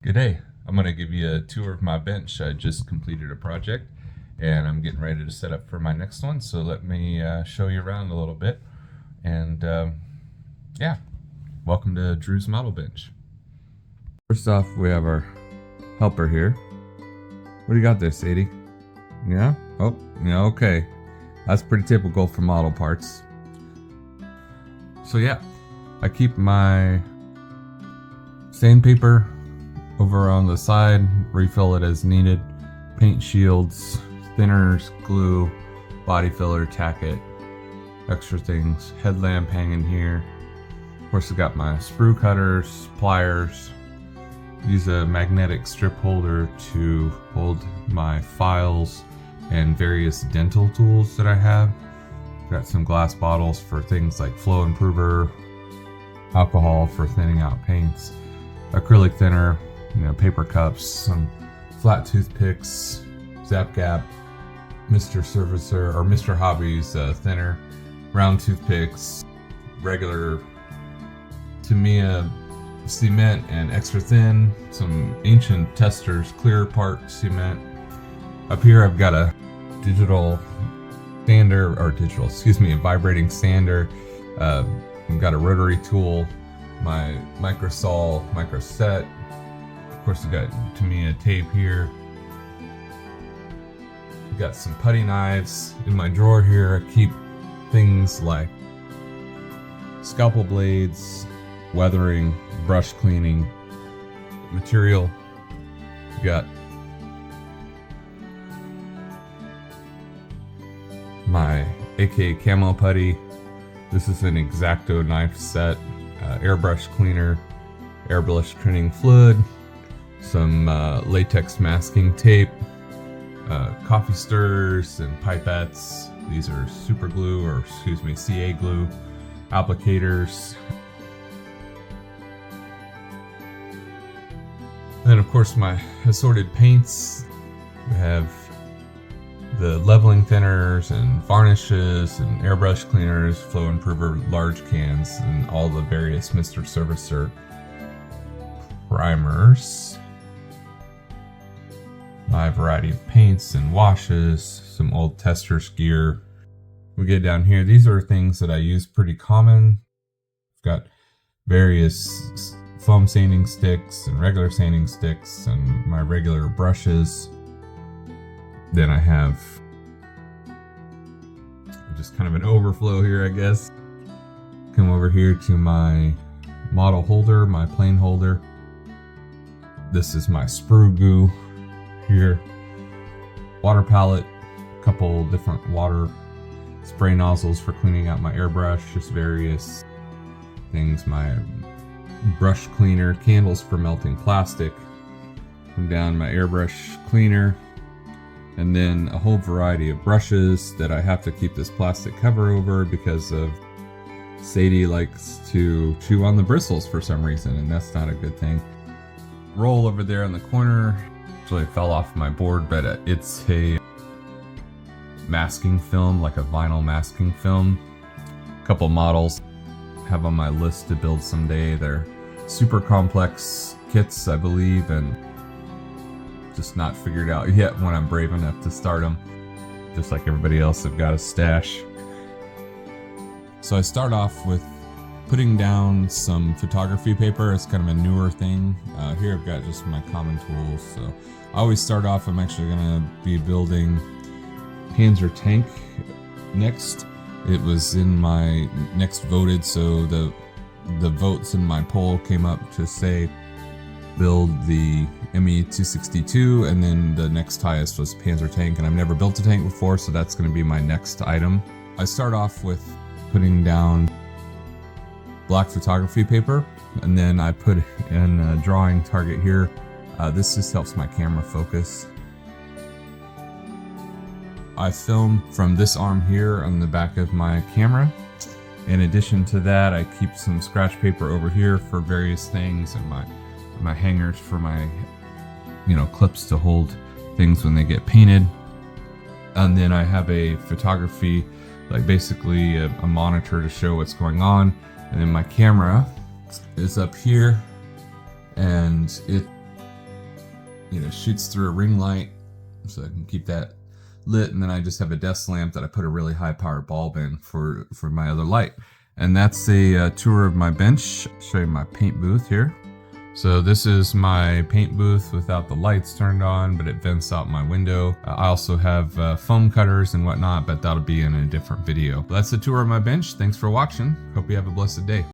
Good day. I'm going to give you a tour of my bench. I just completed a project and I'm getting ready to set up for my next one. So let me show you around a little bit. And yeah, welcome to Drew's Model Bench. First off, we have our helper here. What do you got there, Sadie? Yeah? Oh, yeah, okay. That's pretty typical for model parts. So yeah, I keep my sandpaper over on the side, refill it as needed. Paint shields, thinners, glue, body filler, tack it, extra things. Headlamp hanging here. Of course, I got my sprue cutters, pliers. Use a magnetic strip holder to hold my files and various dental tools that I have. Got some glass bottles for things like flow improver, alcohol for thinning out paints, acrylic thinner, paper cups, some flat toothpicks, Zap Gap, Mr. Servicer or Mr. Hobby's thinner, round toothpicks, regular Tamiya cement and extra thin, some ancient Testors clear part cement. Up here I've got a digital sander, a vibrating sander. I've got a rotary tool, my micro set. Of course, we've got Tamiya tape here. I've got some putty knives in my drawer here. I keep things like scalpel blades, weathering, brush cleaning material. We've got my AK camo putty. This is an X-Acto knife set, airbrush cleaner, airbrush printing fluid, some latex masking tape, coffee stirrers and pipettes. These are super glue, or CA glue, applicators. And then of course my assorted paints. We have the leveling thinners and varnishes and airbrush cleaners, flow improver large cans, and all the various Mr. Servicer primers. My variety of paints and washes, some old Testors gear. We get down here, these are things that I use pretty common. I've got various foam sanding sticks and regular sanding sticks and my regular brushes. Then I have just kind of an overflow here, I guess. Come over here to my model holder, my plane holder. This is my sprue goo here. Water palette, a couple different water spray nozzles for cleaning out my airbrush, just various things. My brush cleaner, candles for melting plastic. Come down my airbrush cleaner. And then a whole variety of brushes that I have to keep this plastic cover over because of Sadie likes to chew on the bristles for some reason, and that's not a good thing. Roll over there in the corner actually fell off my board, but it's a masking film, like a vinyl masking film. A couple models I have on my list to build someday. They're super complex kits, I believe, and just not figured out yet when I'm brave enough to start them. Just like everybody else, I've got a stash. So I start off with putting down some photography paper. It's kind of a newer thing. Here I've got just my common tools. So I always start off, I'm actually gonna be building Panzer tank next. It was in my next voted, so the votes in my poll came up to say build the ME-262, and then the next highest was Panzer tank, and I've never built a tank before, so that's going to be my next item. I start off with putting down black photography paper, and then I put in a drawing target here. This just helps my camera focus. I film from this arm here on the back of my camera. In addition to that, I keep some scratch paper over here for various things, and my hangers for my clips to hold things when they get painted. And then I have a photography, like basically a monitor to show what's going on. And then my camera is up here, and it shoots through a ring light, so I can keep that lit. And then I just have a desk lamp that I put a really high powered bulb in for my other light. And that's a tour of my bench. I'll show you my paint booth here. So this is my paint booth without the lights turned on, but it vents out my window. I also have foam cutters and whatnot, but that'll be in a different video. But that's the tour of my bench. Thanks for watching. Hope you have a blessed day.